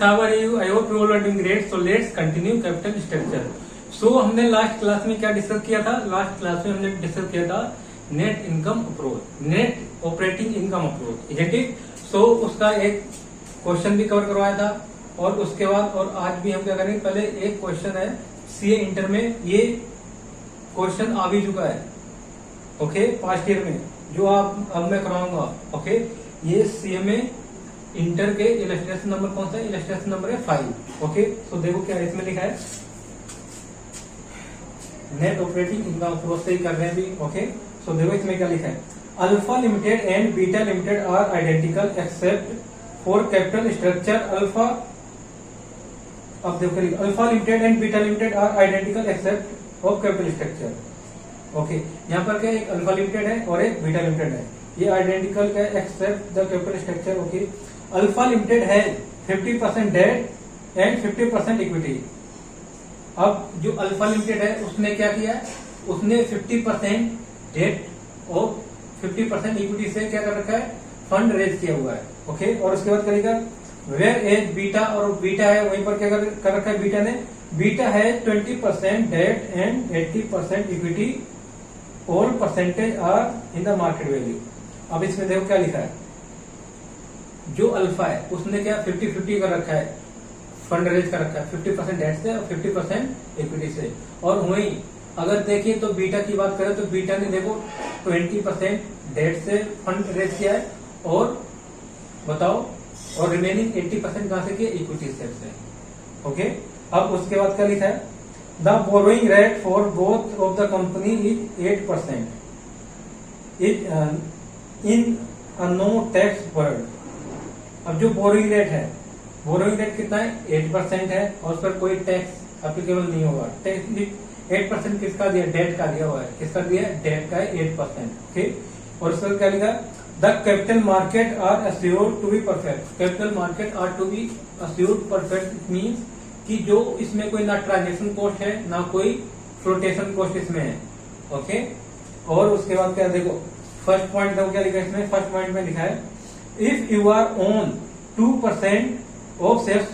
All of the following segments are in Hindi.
Friends, how are you? I hope you all are doing great. So let's continue capital structure. So हमने लास्ट क्लास में क्या डिस्कस किया था? लास्ट क्लास में हमने डिस्कस किया था net income approach, net operating income approach, isn't it? So उसका एक क्वेश्चन भी कवर करवाया था और उसके बाद और आज भी हम क्या करेंगे, पहले एक क्वेश्चन है सीए इंटर में, ये क्वेश्चन आ भी चुका है ओके पास्ट ईयर में, जो आप अब मैं कराऊंगा ओके। ये सीए में इंटर के इलस्ट्रेशन नंबर कौन सा है? इलस्ट्रेशन नंबर है 5 ओके। तो देखो क्या इसमें लिखा है, नेट ऑपरेटिंग इनकम अप्रोच से ही कर रहे हैं अभी ओके। सो देखो इसमें क्या लिखा है, alpha limited and beta limited are identical except for capital structure alpha. अब देखो alpha limited and beta limited are identical except of capital structure okay. यहाँ पर क्या एक अल्फा लिमिटेड है और एक बीटा लिमिटेड है, ये आइडेंटिकल का except the capital structure okay. Alpha limited है 50% डेट एंड 50% इक्विटी। अब जो अल्फा लिमिटेड है उसने क्या किया, उसने 50% डेट और 50% इक्विटी से क्या कर रखा है, फंड रेज किया हुआ है ओके। और उसके बाद करेगा वेयर एज बीटा, और बीटा है वहीं पर क्या कर रखा है बीटा ने, बीटा है 20% debt and 80% equity, all percentage are in the market value. अब इसमें देखो क्या लिखा है, जो अल्फा है उसने क्या 50-50 कर रखा है, फंड रेज कर रखा है 50% डेट से और 50% इक्विटी से। और वहीं अगर देखिए तो बीटा की बात करें तो बीटा ने देखो 20% डेट से फंड रेज किया है और बताओ, और रिमेनिंग 80% कहां से किया, इक्विटी से ओके। अब उसके बाद क्या लिखा है, the borrowing rate for both of the company is 8% in no tax world. अब जो बोरोइंग रेट है, बोरोइंग रेट कितना है, 8% है और उस पर कोई टैक्स अप्लीकेबल नहीं होगा। टैक्स 8% किसका दिया, डेट का दिया हुआ है, किसका दिया, डेट का है 8% ओके। और उसका क्या लिखा, the capital market are assured to be perfect. Capital market are to be assured perfect means कि जो इसमें कोई ना ट्रांजेक्शन कॉस्ट है ना कोई फ्लोटेशन कॉस्ट इसमें है ओके। और उसके बाद क्या देखो फर्स्ट पॉइंट देखो क्या लिखा है इसमें, फर्स्ट पॉइंट में लिखा है if you are own 2% of shares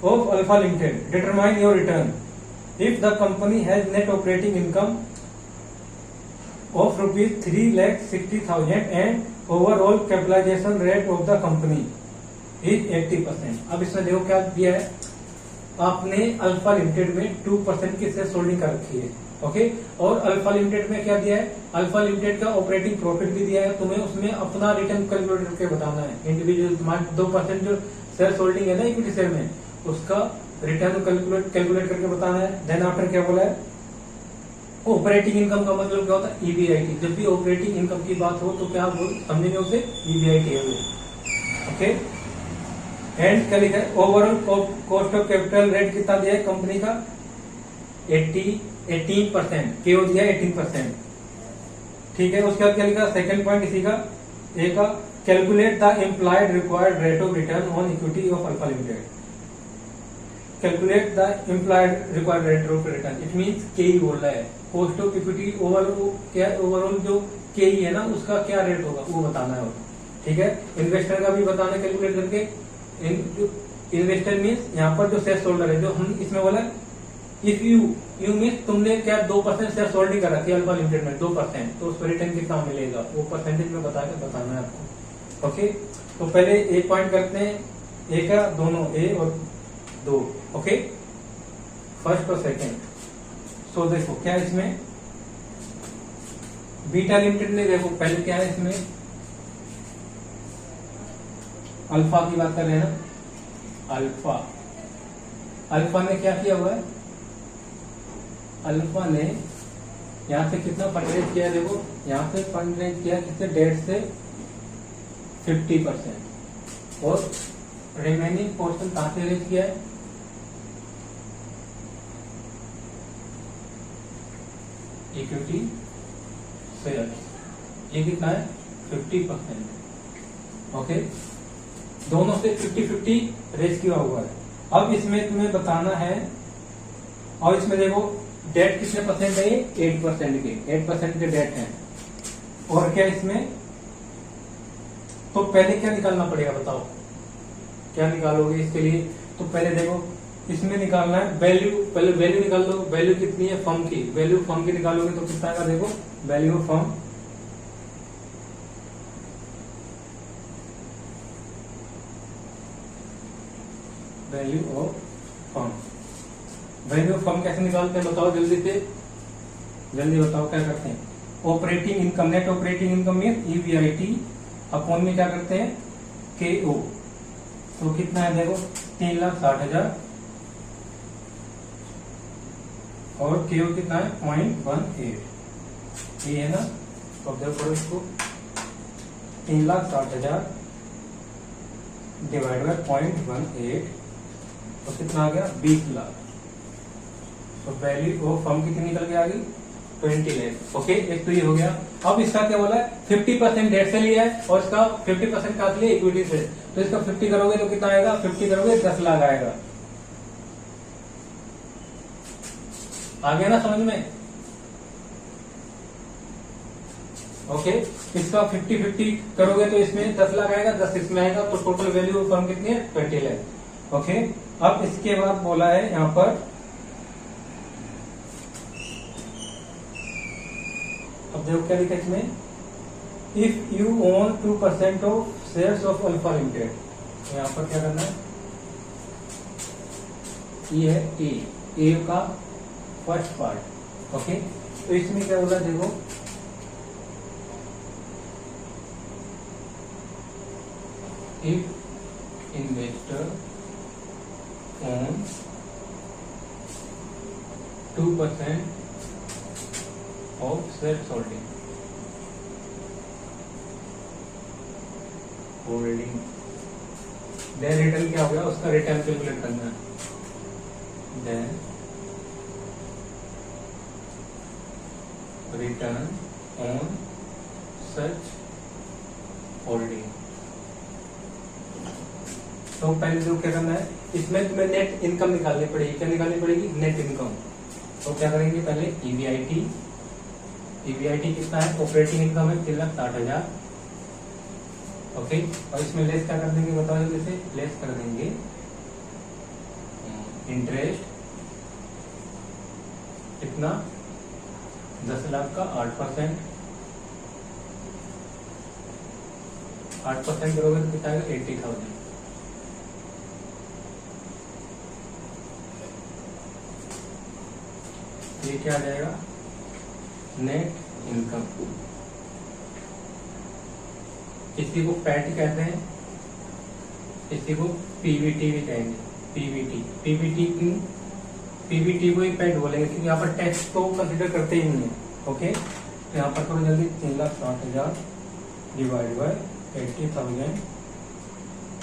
of alpha limited determine your return if the company has net operating income of ₹3,60,000 and overall capitalisation rate of the company is 80%। अब इसमें देखो क्या दिया है, आपने अल्फा लिमिटेड में 2% की शेयर होल्डिंग कर रखी है ओके। और अल्फा लिमिटेड में क्या दिया है, अल्फा लिमिटेड का ऑपरेटिंग प्रॉफिट भी दिया है, तुम्हें उसमें अपना रिटर्न कैलकुलेट करके बताना है इंडिविजुअल। तुम्हारे 2% जो शेयर होल्डिंग है ना इक्विटी शेयर में, उसका रिटर्न कैलकुलेट करके बताना है। देन आफ्टर क्या बोला है, ऑपरेटिंग इनकम का मतलब क्या होता है, ईबीआईटी। जब भी ऑपरेटिंग इनकम की बात हो तो क्या समझेंगे उसे, ईबीआईटी है वो ओके। एंड क्या लिखा है, overall cost of capital rate कितना दिया है कंपनी का, 18% केओ दिया 18% ठीक है। उसके बाद क्या लिखा, सेकंड पॉइंट इसी का ए का, calculate the employed required rate of return on equity of alpha limited. Calculate the employed required rate of return, it means केई बोल रहा है, कॉस्ट ऑफ इक्विटी ओवरऑल जो केई है ना उसका क्या रेट होगा वो बताना है ठीक है। इन्वेस्टर का भी बताना है कैलकुलेट करके। इन्वेस्टर मीन्स यहाँ पर जो शेयर होल्डर है, जो हम इसमें बोला इफ यू मीन्स तुमने क्या 2% शेयर होल्डिंग कर रखी है अल्फा लिमिटेड में 2%, तो उस पर रिटर्न कितना मिलेगा वो परसेंटेज में बताना है आपको ओके। तो पहले एक पॉइंट करते हैं, ए का दोनों ए और 2 ओके, फर्स्ट और सेकेंड। सो देखो क्या इसमें बीटा लिमिटेड ने, देखो पहले क्या है इसमें, अल्फा की बात कर रहे हैं ना, अल्फा ने क्या किया हुआ है, अल्फा ने यहां से कितना फंड रेज किया है, देखो यहां से फंड रेज किया कितने, डेट से 50% और रिमेनिंग पोर्शन कहां से रेज किया है, इक्विटी शेयर। ये कितना है 50% ओके, दोनों से 50-50 रेज किया हुआ है। अब इसमें तुम्हें बताना है, और इसमें देखो डेट कितने परसेंट है, 8% के डेट है। और क्या इसमें, तो पहले क्या निकालना पड़ेगा बताओ, क्या निकालोगे इसके लिए, तो पहले देखो इसमें निकालना है वैल्यू, पहले वैल्यू निकाल लो। वैल्यू कितनी है फर्म की, वैल्यू फर्म की निकालोगे तो कितना आएगा, देखो value of firm, value of firm. Value of firm कैसे निकालते हैं बताओ जल्दी से, जल्दी बताओ क्या करते हैं। Operating income, net operating income में ईवीआईटी अपॉन में क्या करते हैं केओ। तो कितना है देखो 3,60,000 और केओ कितना है 0.18, ये है ना। तो देखो इसको 3,60,000 डिवाइड बाय 0.18 तो कितना आ गया 20 लाख। तो वैल्यू ऑफ फर्म कितनी निकल के आ गई 20 लाख। ओके, एक तो ये हो गया। अब इसका क्या बोला है 50% डेट से लिया है और इसका 50% कहा लिया इक्विटी से। तो इसका 50 करोगे तो कितना आएगा, 50 करोगे 10 लाख आएगा। आ गया ना समझ में। ओके, इसका 50-50 करोगे तो इसमें 10 लाख आएगा, 10 इसमें आएगा, तो टोटल वैल्यू ऑफ फर्म कितनी है 20 लाख। ओके, अब इसके बाद बोला है यहां पर, अब देखो क्या लिखा इसमें, if you own 2% of shares of alpha Limited. तो यहां पर क्या करना है, ये है ए का फर्स्ट पार्ट। ओके, तो इसमें क्या बोला देखो, if investor own 2% of share holding, then return क्या हो गया, उसका रिटर्न कैलकुलेट करना है। Then return on such holding. तो पहले जो क्या करना है, इसमें तुम्हें नेट इनकम निकालनी पड़ेगी। क्या निकालनी पड़ेगी, नेट इनकम। तो क्या करेंगे, पहले ईवीआईटी, ईवीआईटी कितना है, ऑपरेटिंग इनकम है 3,60,000। ओके, और इसमें लेस क्या कर देंगे बताओ जैसे, लेस कर देंगे इंटरेस्ट कितना 10 लाख का 8%, 8% करोगे तो कितना आएगा 80,000। ये क्या आ जाएगा नेट इनकम। इसी को पैट कहते हैं, इसी को पीवीटी भी कहेंगे। पीवीटी को ही पैट बोलेंगे क्योंकि यहाँ पर टैक्स को कंसिडर करते ही नहीं है। ओके, तो यहाँ पर करो जल्दी 3,60,000 डिवाइड बाय 80,000,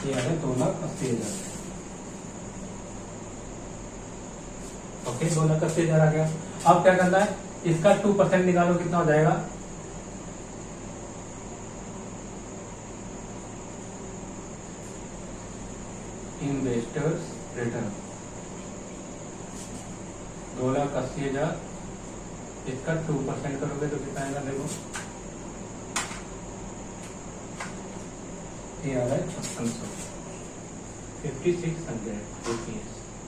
ये आ गया 2,80,000। ओके, 2,80,000 आ गया। अब क्या करना है, इसका 2% निकालो, कितना हो जाएगा, इन्वेस्टर्स रिटर्न 2,80,000, इसका 2% करोगे तो कितना आएगा देखो, ये आ रहा है 5600, 5600 रुपीज,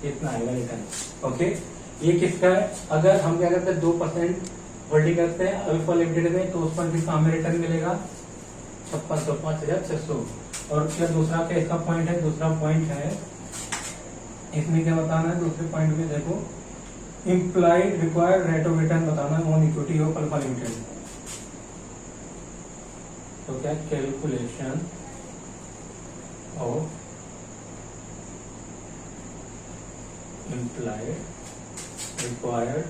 इतना आएगा रिटर्न। ओके, ये किसका है, अगर हम क्या करते हैं 2% होल्डिंग करते हैं अल्फा लिमिटेड में, तो उस पर कितना हमें रिटर्न मिलेगा 5600, 5,600। और क्या दूसरा क्या इसका पॉइंट है, दूसरा पॉइंट है इसमें क्या बताना है, दूसरे पॉइंट में देखो implied required rate of return बताना है on equity of alpha Limited. तो क्या calculation of implied required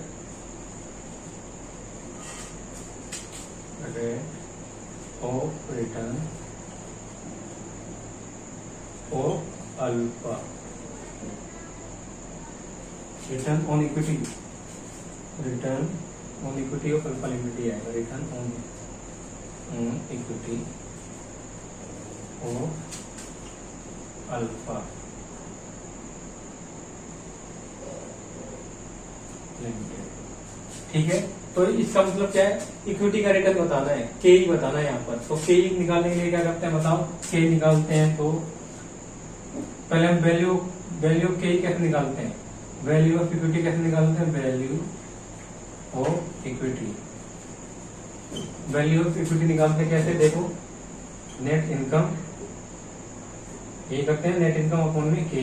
rate of return of Alpha, return on equity, return on equity of alpha Limited आएगा, return on equity of alpha Limited. ठीक है, तो इसका मतलब क्या है, इक्विटी का रिटर्न बताना है, के बताना है यहाँ पर। तो के निकालने के लिए क्या करते हैं बताओ, के निकालते हैं तो पहले हम वैल्यू वैल्यू ऑफ के कैसे निकालते हैं, वैल्यू ऑफ इक्विटी कैसे निकालते हैं, value of equity, value of equity निकालते कैसे, देखो नेट इनकम, ये करते हैं नेट इनकम अपॉन में के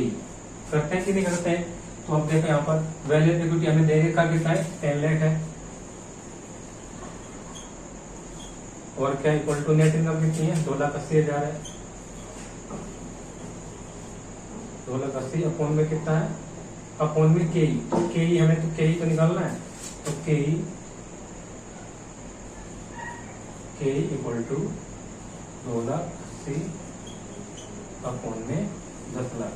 करते हैं कि नहीं करते हैं। तो अब देखो यहाँ पर वैल्यू ऑफ इक्विटी हमें दे रखा कितना है, 10 लाख है, और क्या इक्वल टू नेट इनकम कितनी है, 2,80,000 है, 2,80,000 अपॉन में कितना है, अपॉन में के हमें तो के तो निकालना है, तो के इक्वल टू 2,80,000 अपॉन में 10 लाख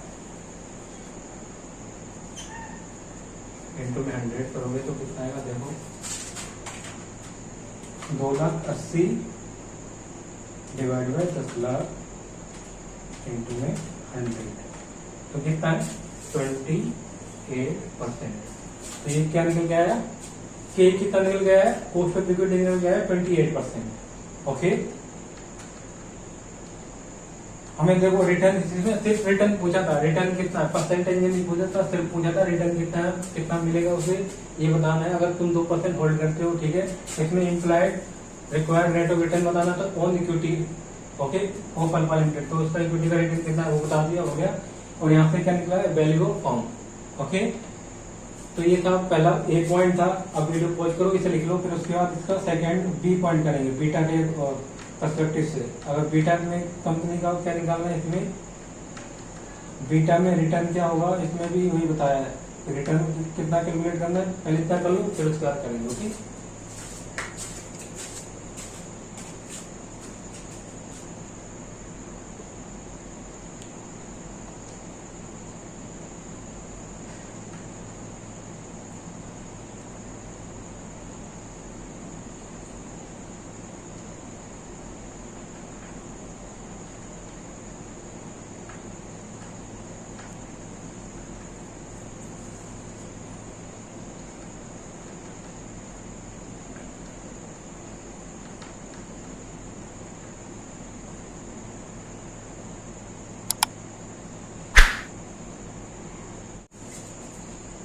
इंटू में 100 करोगे तो कितना आएगा, देखो 2,80,000 डिवाइड बाय 10 लाख इंटू में 100, तो कितना है 28%। तो ये क्या निकल गया है, के कितना निकल गया है, कॉस्ट ऑफ इक्विटी निकल गया है 28%। ओके, हमें देखो रिटर्न सिर्फ रिटर्न पूछा था, रिटर्न कितना है, परसेंटेज में नहीं पूछा था, सिर्फ पूछा था रिटर्न कितना मिलेगा उसे ये बताना है। अगर तुम 2% होल्ड करते हो, ठीक है, इसमें implied required rate of return बताना था on equity, okay, of alpha Limited, तो उसका इक्विटी का रिटर्न कितना है वो बता दिया, हो गया। और यहाँ से क्या निकला है, वैल्यू ऑफ फर्म। ओके, तो ये था पहला ए पॉइंट था। अब वीडियो पॉज करो, इसे लिख लो, फिर उसके बाद इसका सेकंड बी पॉइंट करेंगे बीटा के पर्सपेक्टिव से। अगर बीटा में कंपनी का क्या निकालना है, इसमें बीटा में रिटर्न क्या होगा, इसमें भी वही बताया है, रिटर्न कितना कैलकुलेट करना है, पहले इतना कर लो फिर उसके बाद करेंगे। ओके,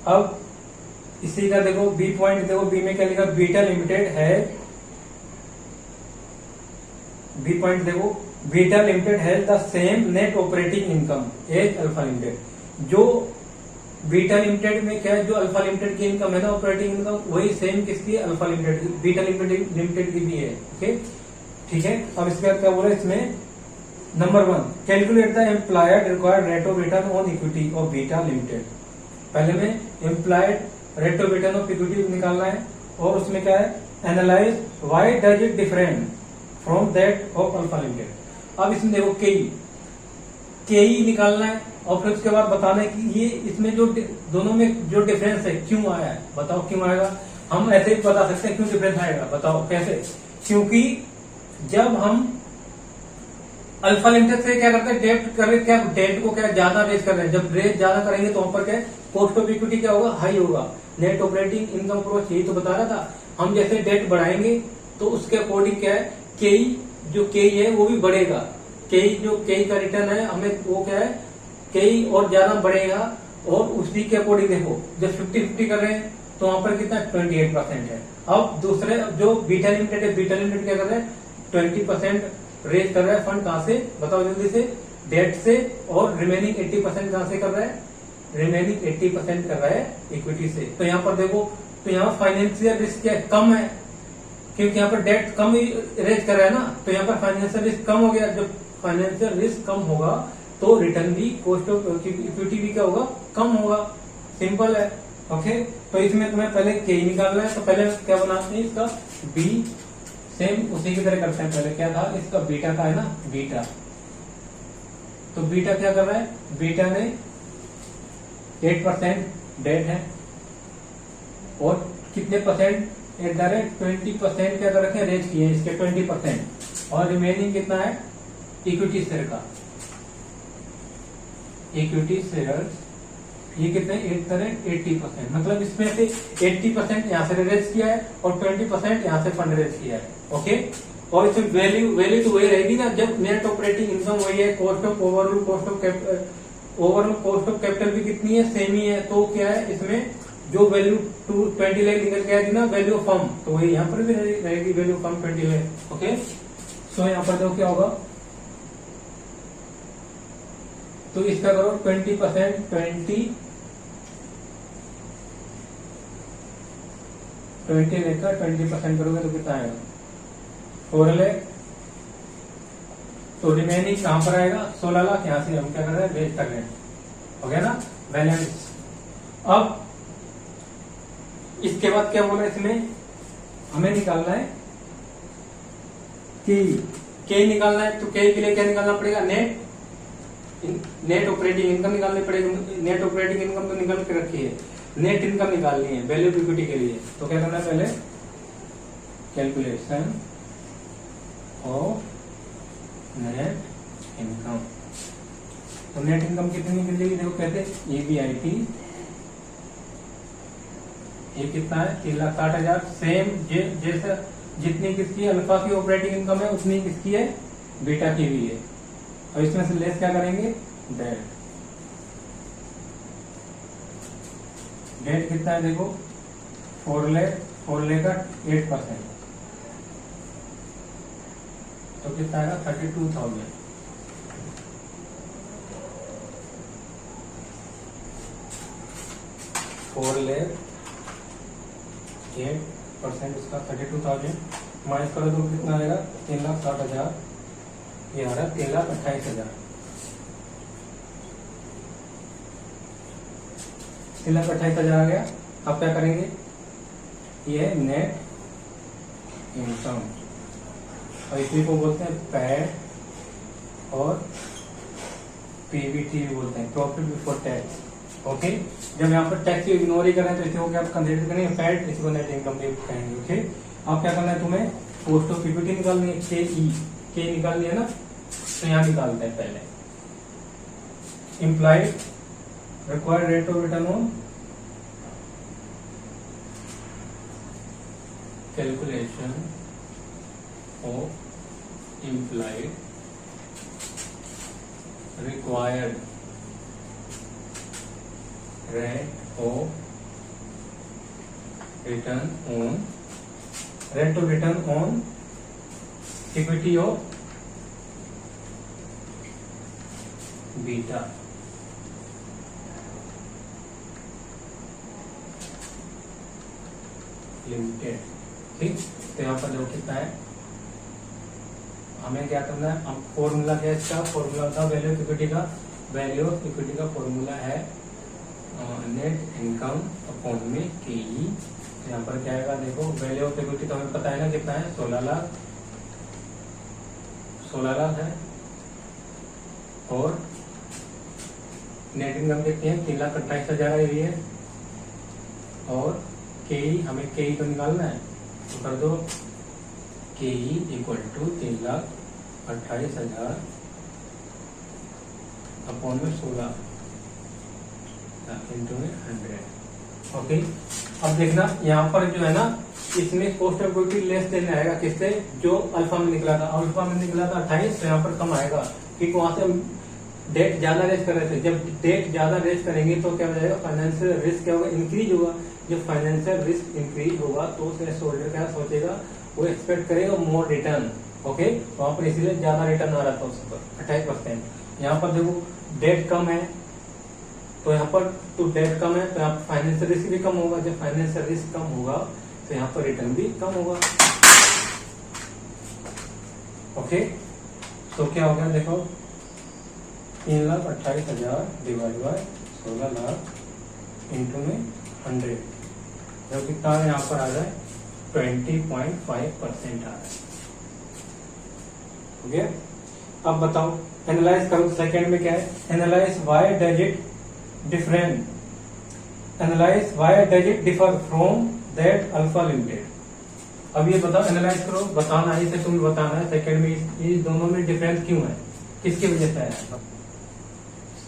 अब इसी का देखो बी पॉइंट, देखो बी में क्या लिखा, बीटा लिमिटेड है, बी पॉइंट देखो, बीटा लिमिटेड है the same net operating income as alpha limited. जो बीटा लिमिटेड में क्या है, जो अल्फा लिमिटेड की इनकम है ना ऑपरेटिंग इनकम, वही सेम किसकी है, अल्फा लिमिटेड की, बीटा लिमिटेड की भी है। ओके, ठीक है। अब इसके बाद क्या बोला इसमें, number 1 calculate the employed required rate of return on equity of beta limited. पहले में employed rate of return of equity निकालना है, और उसमें क्या है, analyse why does it different from that of alpha limited. अब इसमें देखो केई निकालना है, और फिर उसके बाद बताना है कि ये इसमें जो दोनों में जो डिफरेंस है क्यों आया है, बताओ क्यों आएगा। हम ऐसे ही बता सकते हैं क्यों डिफरेंस आएगा, बताओ कैसे। क्योंकि जब हम अल्फा लिमिटेड से क्या करते हैं, डेट कर रहे, क्या डेट को क्या ज्यादा रेज कर रहे हैं, जब रेज ज्यादा करेंगे तो वहां पर क्या कॉस्ट ऑफ इक्विटी क्या होगा, हाई होगा। नेट ऑपरेटिंग इनकम अप्रोच यही तो बता रहा था, हम जैसे डेट बढ़ाएंगे तो उसके अकॉर्डिंग क्या है, केई जो केई है वो भी बढ़ेगा। केई जो केई का रिटर्न है हमें वो क्या है, केई और ज्यादा बढ़ेगा, और उसी के अकॉर्डिंग देखो जब 50-50 कर रहे हैं तो वहां पर कितना 28% है। अब दूसरे जो बीटा लिमिटेड है, बीटा लिमिटेड क्या कर रहे हैं, 20% रेज कर रहा है फंड, कहां से बताओ जल्दी से, डेट से, और रिमेनिंग 80% कहां से कर रहा है, रिमेनिंग 80% कर रहा है इक्विटी से। तो यहाँ पर देखो, तो यहाँ फाइनेंशियल रिस्क क्या कम है, क्योंकि यहाँ पर डेट कम रेज कर रहा है ना, तो यहाँ पर फाइनेंशियल रिस्क कम हो गया। जब फाइनेंशियल रिस्क कम होगा तो रिटर्न भी, कॉस्ट ऑफ इक्विटी भी क्या होगा, कम होगा। सिंपल है। ओके, तो इसमें तुम्हें पहले के निकालना है, तो पहले क्या बनाते हैं, इसका बी सेम उसी की तरह करते हैं। पहले क्या था, इसका बीटा का है ना, बीटा, तो बीटा क्या कर रहा है, बीटा ने 8% डेट है, और कितने परसेंट, 20% क्या कर रखे हैं, रेज किए इसके 20%, और रिमेनिंग कितना है, इक्विटी शेयर का, इक्विटी शेयर ये कितने 80%, मतलब इसमें से 80% यहाँ से रेज किया है और 20% यहाँ से फंड रेज किया है। ओके, और इसमें वैल्यू तो वही रहेगी ना, जब नेट ऑपरेटिंग इनकम वही है, cost of overall cost of overall cost of capital भी कितनी है, सेम ही है। तो क्या है इसमें जो वैल्यू 20 लाख निकल के आएगी ना वैल्यू ऑफ फर्म, तो वही यहाँ पर भी रहेगी value of firm 20 lakh. Okay, so यहाँ पर देखो क्या होगा, तो इसका करो 20%, 20 लेकर 20% करोगे तो कितना आएगा 4 लाख। तो रिमेनिंग कहां पर आएगा 16 लाख। यहां से हम क्या कर रहे हैं, वेस्ट कर रहे हैं, हो गया ना बैलेंस। अब इसके बाद क्या बोला इसमें, हमें निकालना है के निकालना है। तो के लिए क्या निकालना पड़ेगा, नेट ऑपरेटिंग इनकम निकालनी पड़ेगी। नेट ऑपरेटिंग इनकम तो निकाल के रखी है, नेट इनकम निकालनी है वैल्यू ऑफ इक्विटी के लिए। तो क्या करना है, पहले कैलकुलेशन ऑफ नेट इनकम। तो नेट इनकम कितनी मिलेगी, देखो कहते हैं EBIT, ये कितना है 3,60,000। सेम जैसे जितनी किसकी अल्फा की ऑपरेटिंग इनकम है उतनी किसकी है, बीटा की भी है। और इसमें से लेस क्या करेंगे, डेट कितना है देखो 4 लाख, 4 लाख का 8%, तो कितना आएगा 32,000। फोर लाख 8% उसका 32,000 माइनस करो तो कितना आएगा 3,60,000, ये आ रहा है 3,28,000। 3,28,000 आ गया। अब क्या करेंगे, ये नेट इनकम, और इसी को बोलते हैं पैट और PBT भी बोलते हैं, प्रॉफिट बिफोर टैक्स। ओके, जब यहाँ पर टैक्स इग्नोर ही करें तो इसी को क्या कंसिडर करेंगे पैट, इसी को नेट इनकम भी कहेंगे। ओके, अब क्या करना है तुम्हें, कॉस्ट ऑफ इक्विटी निकालनी है, के निकालनी है ना, तो यहाँ निकालते हैं पहले implied required rate of return on calculation of implied required rate of return on equity of beta. Limited. ठीक, तो यहाँ पर जो कितना है, हमें क्या करना है, हम फॉर्मूला क्या है इसका, फॉर्मूला था वैल्यू ऑफ इक्विटी का, वैल्यू ऑफ इक्विटी का फॉर्मूला है नेट इनकम अपॉन में KE। यहाँ पर क्या आएगा देखो, वैल्यू ऑफ इक्विटी तो हमें पता है ना कितना है 16 लाख, 16 लाख है, और नेट इनकम कितनी है 3,28,000 आई है, और KE हमें KE को निकालना है, तो कर दो KE इक्वल टू 3,28,000 अपॉन में 16 इंटू में 100। ओके, अब देखना यहाँ पर जो है ना, इसमें कॉस्ट ऑफ इक्विटी लेस देने आएगा किससे, जो अल्फा में निकला था, अल्फा में निकला था 28, तो यहाँ पर कम आएगा क्योंकि वहां से डेट ज्यादा रेस कर रहे थे। जब डेट ज्यादा रेस करेंगे तो क्या हो जाएगा, फाइनेंशियल रिस्क क्या होगा, इंक्रीज होगा। जब फाइनेंशियल रिस्क इंक्रीज होगा तो शेयर होल्डर क्या सोचेगा, वो एक्सपेक्ट करेगा मोर रिटर्न। ओके, वहां पर इसीलिए ज्यादा रिटर्न आ रहा था उस पर 28%। यहाँ पर देखो डेट कम है, तो यहाँ पर तो डेट कम है तो यहाँ पर फाइनेंशियल रिस्क भी कम होगा। जब फाइनेंशियल रिस्क कम होगा तो यहाँ पर रिटर्न भी कम होगा। ओके, तो क्या हो गया देखो 3,28,000 डिवाइड बाय 16 लाख इंटू में 100, जो कितना यहाँ पर आ जाए 20.5% आ रहा है। ओके, अब बताओ एनालाइज करो, सेकंड में क्या है, analyse why does it different, analyse why does it differ from that alpha limited. अब ये बताओ, एनालाइज करो, बताना है इसे, तुम्हें बताना है सेकंड में ये दोनों में डिफरेंस क्यों है, किसकी वजह से आया।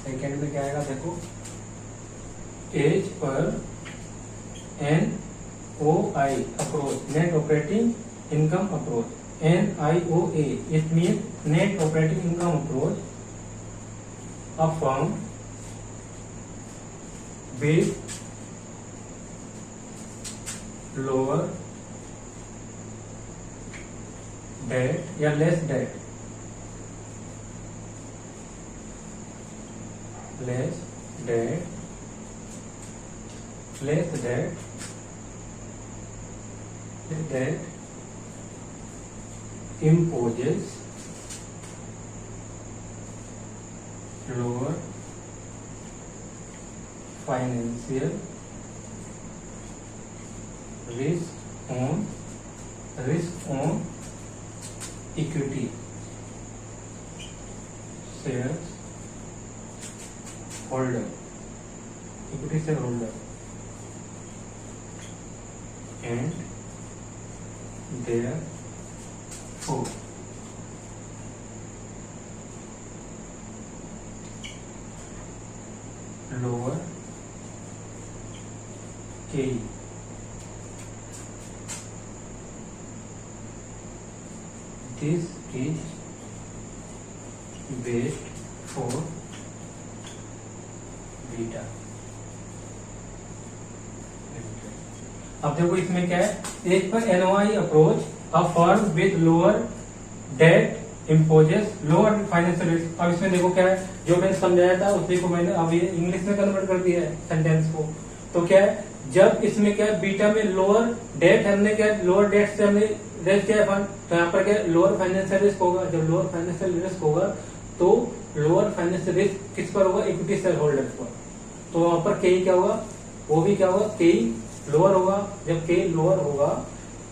सेकंड में क्या आएगा देखो, एज पर NOI approach, net operating income approach, NIOA it mean net operating income approach, a firm with lower debt या less debt, less debt imposes lower financial risk on equity shares holder, equity shareholder, and therefore lower KE this is best for beta. अब देखो इसमें क्या है, एक पर NOI approach a firm with lower debt imposes lower financial risk. अब इसमें देखो क्या है, जो मैंने समझाया था उसी को मैंने अब ये इंग्लिश में कन्वर्ट कर दिया है सेंटेंस को। तो क्या है, जब इसमें क्या है बीटा में लोअर डेट, हमने क्या लोअर डेट से हमने रेस किया फंड, तो यहाँ पर क्या लोअर फाइनेंशियल रिस्क होगा। जब लोअर फाइनेंशियल रिस्क होगा तो लोअर फाइनेंशियल रिस्क किस पर होगा, इक्विटी शेयर होल्डर पर। तो वहां पर के क्या होगा, वो भी क्या होगा, के लोअर होगा। जब के लोअर होगा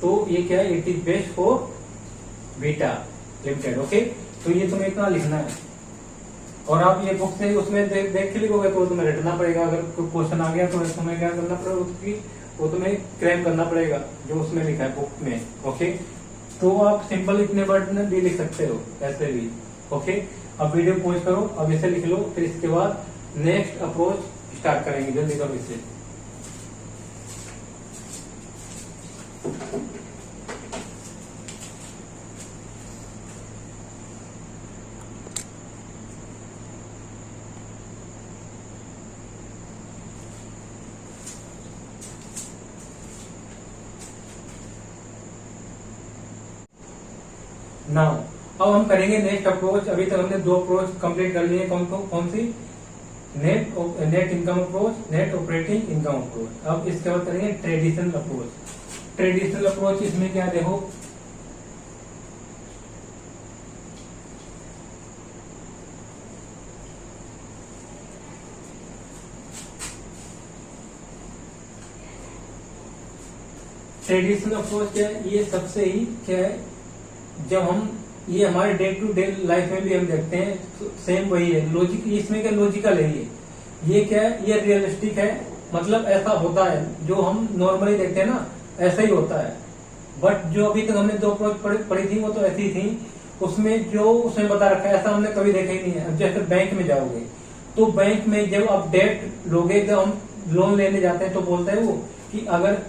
तो ये क्या है, it is best for beta limited. Okay, तो ये तुम्हें इतना लिखना है और आप ये बुक से उसमें देख के लिखोगे तो तुम्हें रटना पड़ेगा। अगर कोई क्वेश्चन आ गया तो तुम्हें क्या करना पड़ेगा, उसकी वो तुम्हें क्रैम करना पड़ेगा जो उसमें लिखा है बुक में। ओके, तो आप सिंपल इतने वर्ड में भी लिख सकते हो ऐसे भी। ओके, अब वीडियो पॉज करो, अब इसे लिख लो, फिर इसके बाद नेक्स्ट अप्रोच स्टार्ट करेंगे। जल्दी करो इसे। नाउ अब हम करेंगे नेक्स्ट अप्रोच। अभी तक हमने 2 अप्रोच कंप्लीट कर लिए। कौन सी, net income approach, net operating income approach. अब इसके बाद करेंगे ट्रेडिशनल अप्रोच। ट्रेडिशनल अप्रोच इसमें क्या, देखो ट्रेडिशनल अप्रोच क्या है, ये सबसे ही क्या है, जब हम ये हमारे डे टू डे लाइफ में भी हम देखते हैं तो सेम वही है लॉजिक। इसमें क्या लॉजिकल है, ये क्या है, ये रियलिस्टिक है। मतलब ऐसा होता है जो हम नॉर्मली देखते हैं ना, ऐसा ही होता है। बट जो अभी तक हमने 2 अप्रोच पढ़ी थी वो तो ऐसी थी, उसमें जो उसमें बता रखा है ऐसा हमने कभी देखा ही नहीं है। अब जैसे बैंक में जाओगे तो बैंक में जब आप डेट लोगे, जब हम लोन लेने जाते हैं तो बोलते हैं वो कि अगर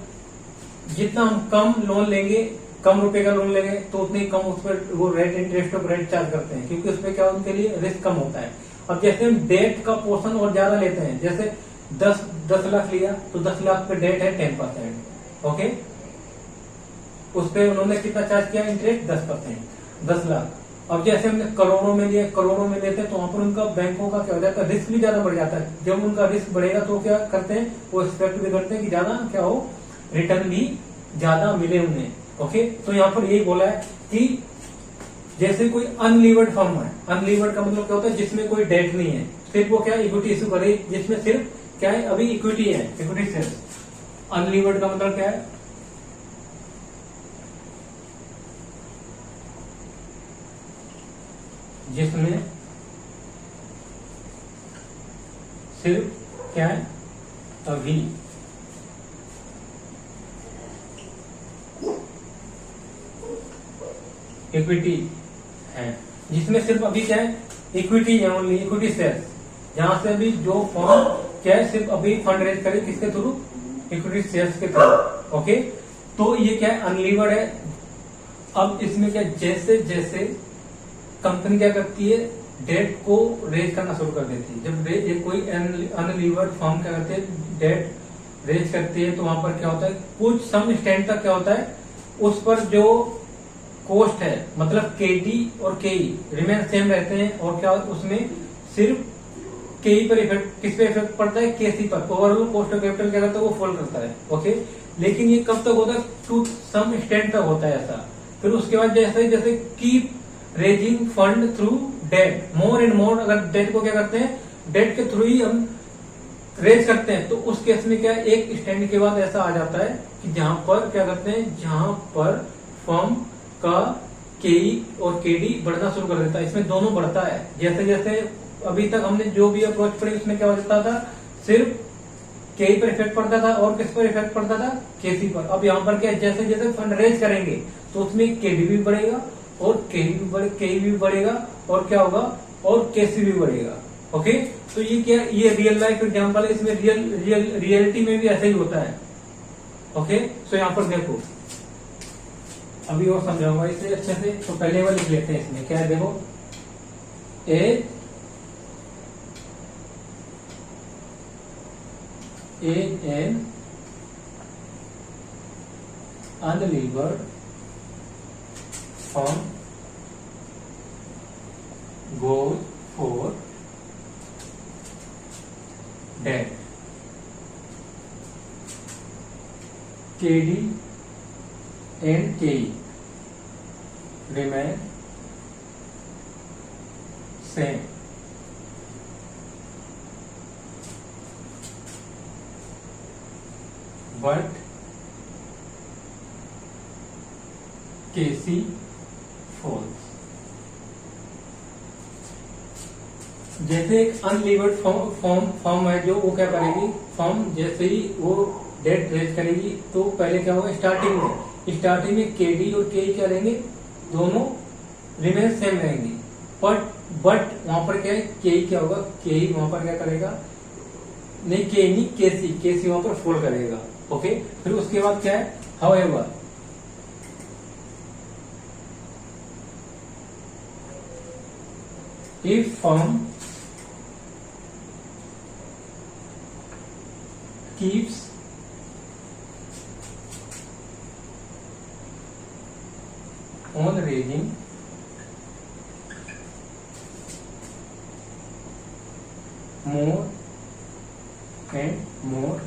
जितना हम कम लोन लेंगे, कम रुपए का लोन लेंगे तो उतनी कम उस पर वो rate, interest of rate charge करते हैं, क्योंकि उसमें क्या उनके लिए रिस्क कम होता है। अब जैसे हम डेट का पोर्शन और ज्यादा लेते हैं, जैसे 10 लाख लिया तो 10 लाख पे डेट है 10%। ओके, उस पर उन्होंने कितना चार्ज किया, इंटरेस्ट 10%, 10 लाख। अब जैसे हमने करोड़ों में लिए, करोड़ों में लेते हैं तो वहां पर उनका बैंकों का क्या हो जाता है, रिस्क भी ज्यादा बढ़ जाता है। जब उनका रिस्क बढ़ेगा तो क्या करते हैं, वो एक्सपेक्ट भी करते हैं कि ज्यादा क्या हो, रिटर्न भी ज्यादा मिले उन्हें। ओके, तो यहाँ पर यही बोला है कि जैसे कोई अनलीवर्ड फर्म है, अनलीवर्ड का मतलब क्या होता है, जिसमें कोई डेट नहीं है, सिर्फ वो क्या इक्विटी इश्यू करे, जिसमें सिर्फ क्या है, अभी इक्विटी है, इक्विटी शेयर। अनलीवर्ड का मतलब क्या है, जिसमें सिर्फ क्या है, अभी इक्विटी है, जिसमें सिर्फ अभी क्या है, इक्विटी है, ओनली इक्विटी शेयर। जहां से अभी जो फर्म क्या है, सिर्फ अभी फंड रेज करे, किसके थ्रू, इक्विटी शेयर्स के थ्रू। ओके, तो ये क्या है, अनलीवर्ड है। अब इसमें क्या, जैसे जैसे कंपनी क्या करती है, डेट को रेज करना शुरू कर देती है। जब कोई अनलीवर्ड फर्म क्या करते हैं, डेट रेज करती है, तो वहां पर क्या होता है, कुछ सम एक्सटेंट तक क्या होता है, उस पर जो कोस्ट है, मतलब केडी और केई रिमेन सेम रहते हैं, और क्या उसमें सिर्फ केई पर इफेक्ट, किस पे इफेक्ट पड़ता है, केसी पर। ओवरऑल कॉस्ट ऑफ कैपिटल क्या करता है, वो फॉल करता है। ओके, लेकिन ये कब तक होता है, टू सम एक्सटेंट तक होता है ऐसा। फिर उसके बाद जैसे जैसे keep raising fund through debt, more and more, अगर डेट को क्या करते हैं, डेट के थ्रू ही हम रेज करते हैं, तो उस केस में क्या एक स्टैंड के बाद ऐसा आ जाता है कि जहां पर क्या करते हैं, जहां पर फर्म का केई और केडी बढ़ना शुरू कर देता है, इसमें दोनों बढ़ता है। जैसे जैसे अभी तक हमने जो भी अप्रोच पढ़ी उसमें क्या हो जाता था, सिर्फ केई पर इफेक्ट पड़ता था, और किस पर इफेक्ट पड़ता था, केसी पर। अब यहाँ पर क्या, जैसे जैसे फंड रेज करेंगे तो उसमें केडी भी बढ़ेगा, और केई भी बढ़ेगा, और क्या होगा, और केसी भी बढ़ेगा। ओके, तो ये क्या, ये रियल लाइफ एग्जांपल है, इसमें रियलिटी में भी ऐसा ही होता है। ओके, तो यहाँ पर देखो, अभी और समझाऊंगा इसे अच्छे से। तो पहले वो लिख लेते हैं, इसमें क्या है, देखो, an unlevered firm goes for debt, KD and KE remain same, but KC falls। जैसे एक अनलीवर्ड फॉर्म है जो, वो क्या करेगी, फॉर्म जैसे ही वो डेट रेज करेगी, तो पहले क्या होगा, स्टार्टिंग में केडी और केई क्या रहेंगे, दोनों रिमेन सेम रहेंगी। बट वहां पर क्या है, केई क्या होगा, केई वहां पर क्या करेगा, नहीं केई नहीं, केसी वहां पर फॉल करेगा। ओके, फिर उसके बाद क्या है, however if firm keeps on raising more and more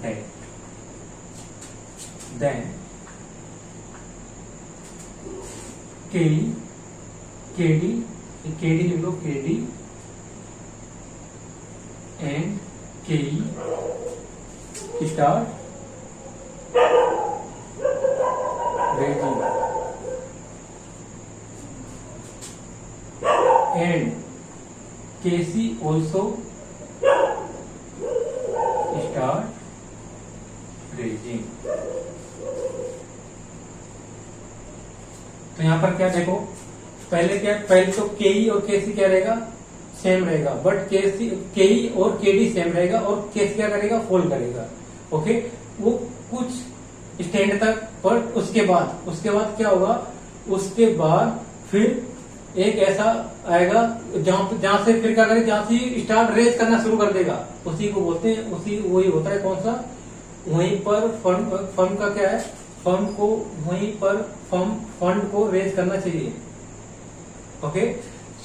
debt, then KD लिख लो, KD and KE start raising, and KC also start raising। तो यहाँ पर क्या देखो, पहले तो केई और केसी क्या रहेगा, सेम रहेगा, बट केई और केडी सेम रहेगा, और केसी क्या करेगा, फॉल करेगा। ओके, वो कुछ स्टैंड तक, पर उसके बाद क्या होगा, उसके बाद फिर एक ऐसा आएगा जहां से फिर क्या करेगा, जहां से स्टार्ट रेज करना शुरू कर देगा, उसी को बोलते हैं, वही होता है कौन सा, वहीं पर फर्म का क्या है, फर्म को वहीं पर फंड को रेज करना चाहिए। ओके,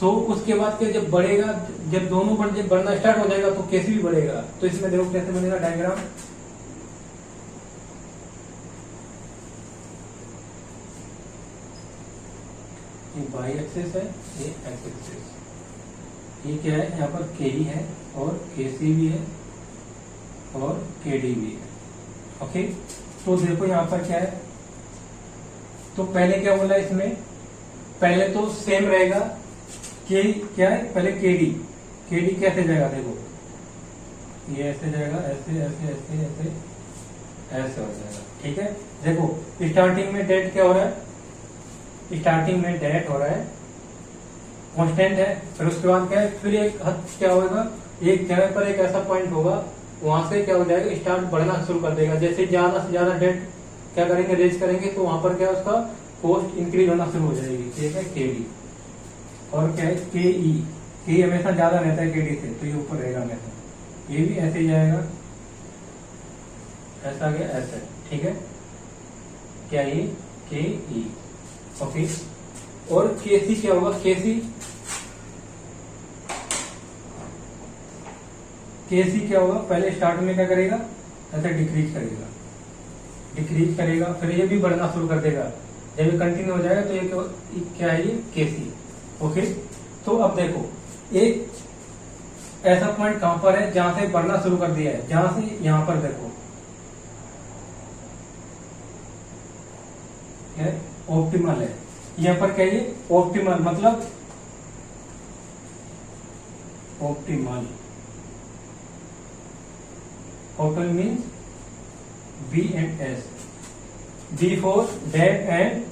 सो उसके बाद क्या, जब बढ़ेगा, जब दोनों बढ़ना स्टार्ट हो जाएगा, तो कैसे भी बढ़ेगा। तो इसमें देखो कैसे बनेगा डायग्राम, ये वाई एक्सिस है, ये एक्स एक्सिस, ये क्या है, यहाँ पर केई है, और केसी भी है, और केडी भी है। ओके, तो देखो यहाँ पर क्या है, तो पहले क्या बोला इसमें, पहले तो सेम रहेगा, के क्या है, पहले केडी कैसे जाएगा, देखो ये ऐसे जाएगा, ऐसे ऐसे ऐसे ऐसे ऐसे हो जाएगा। ठीक है, देखो स्टार्टिंग में डेट क्या हो रहा है, स्टार्टिंग में डेट हो रहा है, कांस्टेंट है, फिर उसके बाद क्या है, फिर एक हद क्या होगा, एक जगह पर एक ऐसा पॉइंट होगा, वहां से क्या हो जाएगा, स्टार्ट बढ़ना शुरू कर देगा। जैसे ज्यादा से ज्यादा डेट क्या करेंगे, रेज करेंगे, तो वहां पर क्या उसका कॉस्ट इंक्रीज होना शुरू हो जाएगी। ठीक है, केडी, और क्या है के ई, के हमेशा ज्यादा रहता है केडी से, तो ये ऊपर रहेगा हमेशा। ये भी ऐसे ही जाएगा, ऐसा गया ऐसे, ठीक है, क्या ये के ई, ओके। और के सी क्या होगा, के सी क्या होगा, पहले स्टार्ट में क्या करेगा, ऐसे डिक्रीज करेगा, फिर ये भी बढ़ना शुरू कर देगा। जब ये कंटिन्यू हो जाएगा तो ये क्या है, ये के सी, ओके। तो अब देखो एक ऐसा पॉइंट कहां पर है जहां से बढ़ना शुरू कर दिया है, जहां से यहां पर देखो ऑप्टिमल है, यहां पर क्या है, ऑप्टिमल मतलब optimal means B and S, B for debt and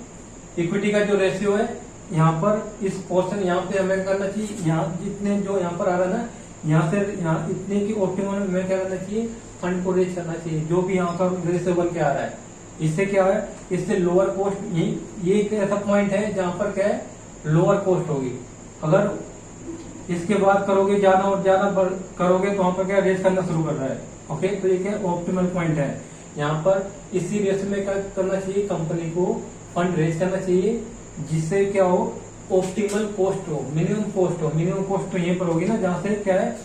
equity का जो रेशियो है यहाँ पर इस पोर्शन यहाँ पे हमें करना चाहिए, यहाँ जितने जो यहाँ पर आ रहा है ना, यहाँ से यहाँ इतने की ऑप्टिमल में हमें क्या करना चाहिए, फंड को रेज करना चाहिए, जो भी यहाँ का रेशियो बन के आ रहा है। इससे क्या है, इससे लोअर कॉस्ट, ये एक ऐसा पॉइंट है जहां पर क्या है, लोअर कॉस्ट होगी। अगर इसके बाद करोगे ज्यादा और ज्यादा करोगे तो वहां पर क्या रेज करना शुरू कर रहा है, ओके। तो ये क्या ऑप्टिमल पॉइंट है, यहाँ पर इसी रेशियो में क्या करना चाहिए, कंपनी को फंड रेज करना चाहिए, जिससे क्या हो, ऑप्टिमल कॉस्ट हो, मिनिमम कॉस्ट तो यहीं पर होगी ना, जहां से क्या है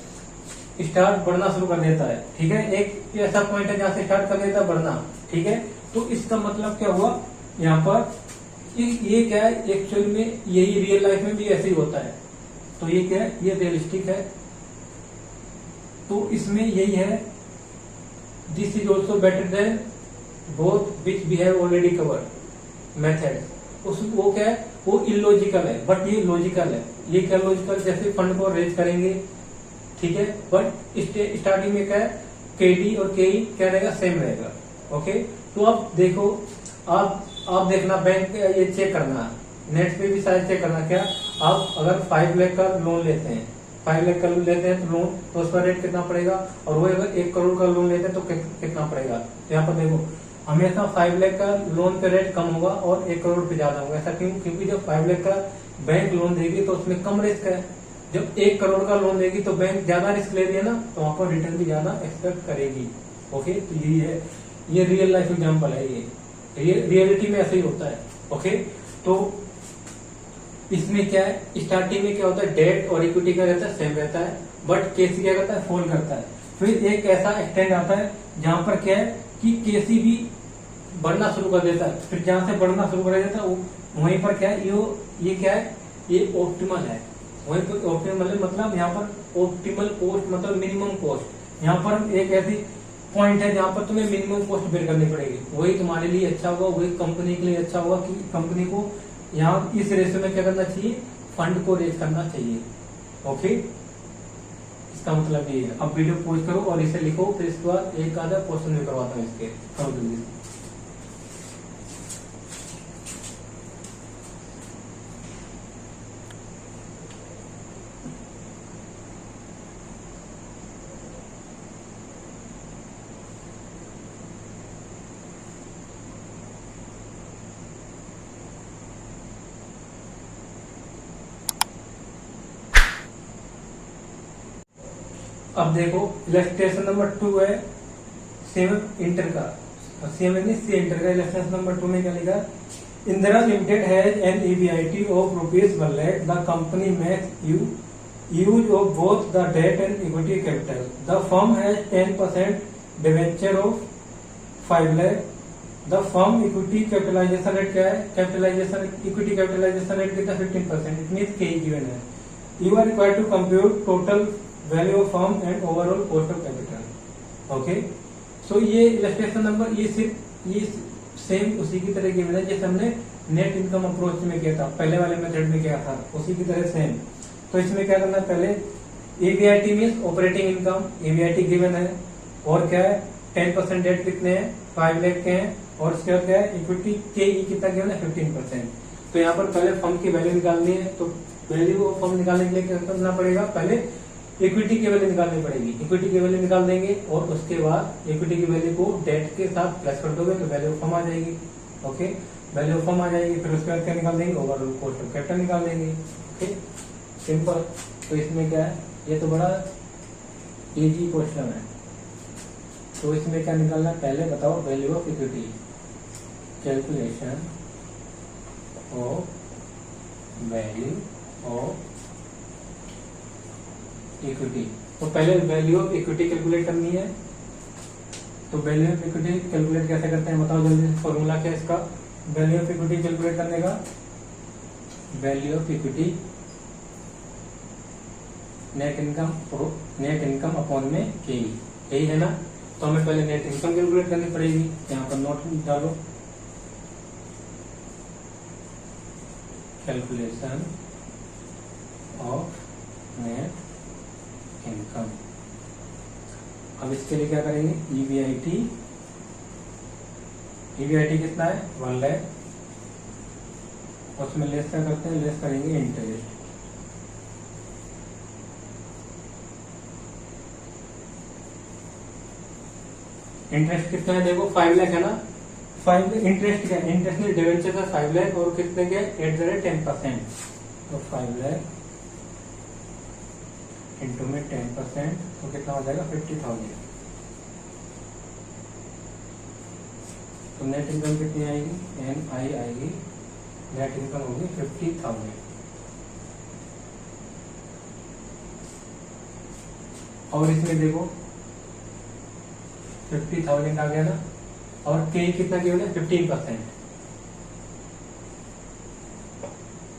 स्टार्ट बढ़ना शुरू कर देता है, ठीक है। एक ऐसा पॉइंट है जहां से स्टार्ट कर देता है बढ़ना, ठीक है। तो इसका मतलब क्या हुआ यहाँ पर, ये क्या है, एक्चुअली में यही रियल लाइफ में भी ऐसे ही होता है। तो ये क्या है, ये रियलिस्टिक है, तो इसमें यही है, this is also better than both which we have already covered method. उस वो क्या है, वो इलॉजिकल है बट ये लॉजिकल है। ये क्या लॉजिकल, जैसे फंड को रेज करेंगे, ठीक है, बट स्टार्टिंग में क्या है, केडी और केई क्या रहेगा, सेम रहेगा, ओके। तो अब देखो, आप देखना, बैंक ये चेक करना, नेट पे भी शायद चेक करना, क्या आप अगर 5 लाख का लोन लेते हैं, 5 लाख का लोन लेते हैं तो लोन, तो उसका रेट कितना पड़ेगा, और वो अगर 1 करोड़ का लोन लेते हैं तो कितना पड़ेगा। तो यहाँ पर देखो हमेशा 5 लाख का लोन पे रेट कम होगा और 1 करोड़ पे ज्यादा होगा। ऐसा क्यों, क्योंकि जब 5 लाख का बैंक लोन देगी तो उसमें कम रिस्क है, जब 1 करोड़ का लोन देगी तो बैंक ज्यादा रिस्क ले रही है ना, तो वहां पर रिटर्न भी ज्यादा एक्सपेक्ट करेगी, ओके। तो यही है, ये रियल लाइफ एग्जाम्पल है, ये रियलिटी में ऐसे ही होता है, ओके। तो इसमें क्या है, स्टार्टिंग में क्या होता है, डेट और इक्विटी का रहता है, सेम रहता है, बट केसी क्या करता है, फॉल करता है। फिर एक ऐसा एक्सटेंड आता है जहां पर क्या है कि केसी भी बढ़ना शुरू कर देता है, फिर जहां से बढ़ना शुरू कर देता है वहीं पर क्या है, ये क्या है, ये ऑप्टिमल है, वहीं पर ऑप्टिमल है, मतलब यहाँ पर ऑप्टिमल कॉस्ट मतलब मिनिमम कॉस्ट। यहाँ पर एक ऐसी पॉइंट है जहां पर तुम्हें मिनिमम कॉस्ट बेयर करनी पड़ेगी, वही तुम्हारे लिए अच्छा होगा, वही कंपनी के लिए अच्छा होगा कि कंपनी को यहाँ इस रेशियो में क्या करना चाहिए, फंड को रेज करना चाहिए, ओके। इसका मतलब ये है। अब वीडियो पॉज करो और इसे लिखो, फिर इसके बाद एक आधा क्वेश्चन भी करवाता हूँ इसके, करो जल्दी से। अब देखो इलस्ट्रेशन नंबर 2 है सेम इंटर का, सेम यानी सी इंटर का। इलस्ट्रेशन नंबर 2 में क्या लिखा, Indira limited has an EBIT of ₹1 lakh, the company makes use of both the debt and equity capital, the firm has 10% debenture of 5 lakh, the firm equity capitalisation rate क्या है, कैपिटलाइजेशन इक्विटी कैपिटलाइजेशन रेट कितना 15%, इट मीन के गिवन है। You are required to compute total value of firm and overall cost of capital, okay. So ये इलस्ट्रेशन नंबर ये सिर्फ ये सेम उसी की तरह गिवन है जैसे हमने नेट इनकम अप्रोच में किया था, पहले वाले मेथड में किया था, उसी की तरह सेम। तो इसमें क्या करना है, पहले EBIT means operating income, EBIT given है, और क्या है 10% डेट कितने हैं 5 लाख के हैं, और उसके बाद क्या है इक्विटी के कितना गिवन है 15%। तो यहाँ पर पहले फर्म की वैल्यू निकालनी है, तो वैल्यू ऑफ फर्म निकालने के लिए क्या करना पड़ेगा, पहले इक्विटी की वैल्यू निकालनी पड़ेगी, इक्विटी की वैल्यू निकाल देंगे और उसके बाद इक्विटी की वैल्यू को डेट के साथ प्लस कर दोगे तो वैल्यू ऑफ फर्म आ जाएगी, ओके। वैल्यू ऑफ फर्म आ जाएगी, फिर उसके बाद क्या निकाल देंगे, ओवरऑल कॉस्ट ऑफ कैपिटल निकाल देंगे, ओके, सिंपल। तो इसमें क्या है, ये तो बड़ा इजी क्वेश्चन है। तो इसमें क्या निकालना है, पहले बताओ value of equity, calculation of value of equity. तो पहले वैल्यू ऑफ इक्विटी कैलकुलेट करनी है। तो वैल्यू ऑफ इक्विटी कैलकुलेट कैसे करते हैं बताओ जल्दी से, फॉर्मूला क्या है इसका वैल्यू ऑफ इक्विटी कैलकुलेट करने का? Value of equity net income upon में के, यही है ना। तो हमें पहले नेट इनकम कैलकुलेट करनी पड़ेगी, यहाँ पर नोट डालो, कैलकुलेशन ऑफ नेट इनकम। अब इसके लिए क्या करेंगे, ईवीआईटी कितना है 1 लाख, उसमें लेस क्या करते हैं, लेस करेंगे इंटरेस्ट। इंटरेस्ट कितना है देखो 5 लाख है ना, 5 इंटरेस्ट क्या है, इंटरेस्ट में डिवेंचर का 5 लाख और कितने के 8.10%, तो 5 लाख इंटू में 10% तो कितना हो जाएगा 50,000। तो नेट इनकम कितनी आएगी, NI आएगी, नेट इनकम होगी 50,000। और इसमें देखो 50,000 आ गया ना, और के कितना केवल है 15%,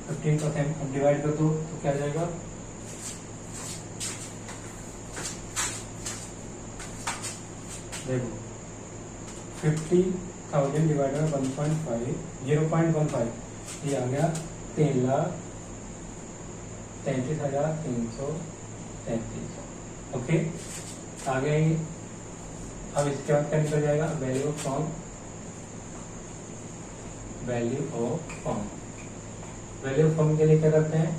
15% अब डिवाइड कर दो तो क्या जाएगा, देखो 50,000 डिवाइड बाय 1.5 0.15 ये आ गया 3,33,333। ओके, आ गया ये। अब इसके बाद क्या निकल जाएगा, value of form, value of form. Value of form के लिए क्या करते हैं,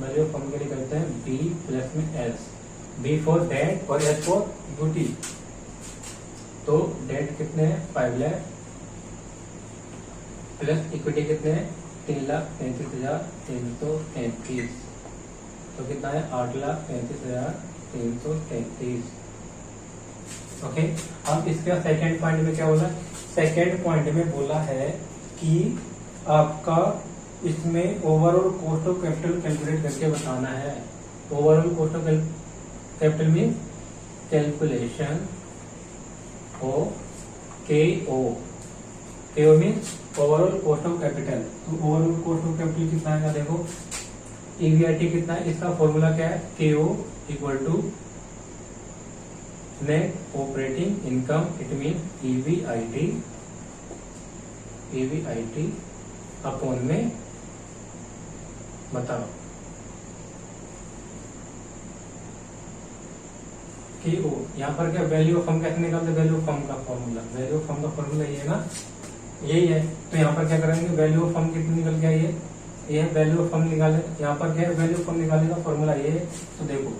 वैल्यू ऑफ फॉर्म के लिए करते हैं बी प्लस में एस, बी फॉर डेट और एस फॉर ड्यूटी। तो डेट कितने हैं 5 लाख प्लस इक्विटी कितने हैं 3,33,333, तो कितना है 8,35,333। ओके, अब इसके सेकंड पॉइंट में क्या बोला, सेकंड पॉइंट में बोला है कि आपका इसमें overall cost of capital calculate करके बताना है। Overall cost of capital mean calculation O means overall cost of capital. तो ओवरऑल कॉस्ट ऑफ कैपिटल कितना है देखो, ईवीआईटी कितना है, इसका फॉर्मूला क्या है, KO equal to net operating income, it mean EBIT upon में बताओ KO। यहाँ पर क्या वैल्यू ऑफ फर्म कैसे निकालते, वैल्यू ऑफ फर्म का फॉर्मूला, वैल्यू ऑफ फर्म का फॉर्मूला ये है ना, यही है। तो यहाँ पर क्या करेंगे, वैल्यू ऑफ फर्म कितनी निकल गया, ये है वैल्यू ऑफ फर्म निकाले। यहाँ पर क्या है, वैल्यू ऑफ फर्म निकालने का फॉर्मूला ये है। तो देखो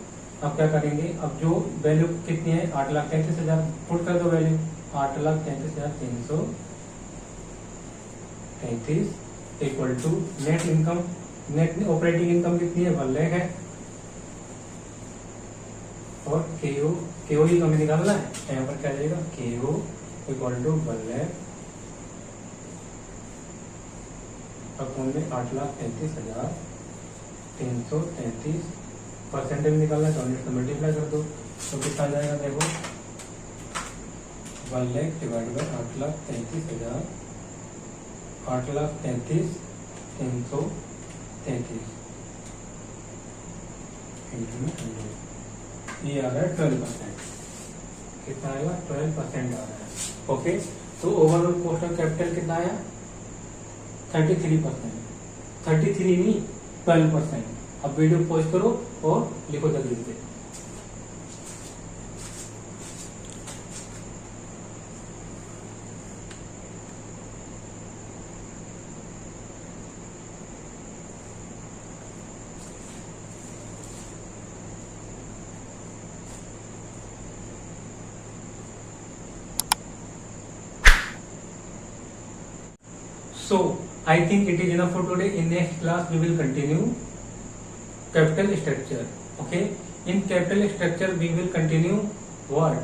अब क्या करेंगे, अब जो वैल्यू कितनी है 8,33,000 पुट कर दो value, 8,33,333 equal to net income, net operating income कितनी है 1 लाख है, और KO ही हमें निकालना है। यहाँ पर क्या जाएगा, KO equal to 1 lakh upon में 8,33,333 परसेंटेज निकालना है, तो 100 से मल्टीप्लाई कर दो तो कितना जाएगा देखो, 1 लाख डिवाइड बाई 8,33,000, 8,33,333 इंटू में 100, ये आ रहा है 12%। कितना आएगा 12% आ रहा है। ओके, तो ओवरऑल कॉस्ट ऑफ कैपिटल कितना आया 33%, 33 नहीं 12%। अब वीडियो पॉज करो और लिखो जल्दी से। So I think it is enough for today. In next class we will continue capital structure. Okay, in capital structure we will continue what?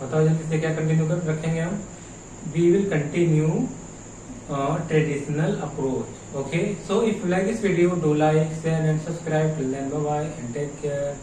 बताओ जल्दी से क्या कंटिन्यू कर रखेंगे हम? We will continue traditional approach. Okay, so if you like this video, do like, share and subscribe. Till then, bye bye and take care.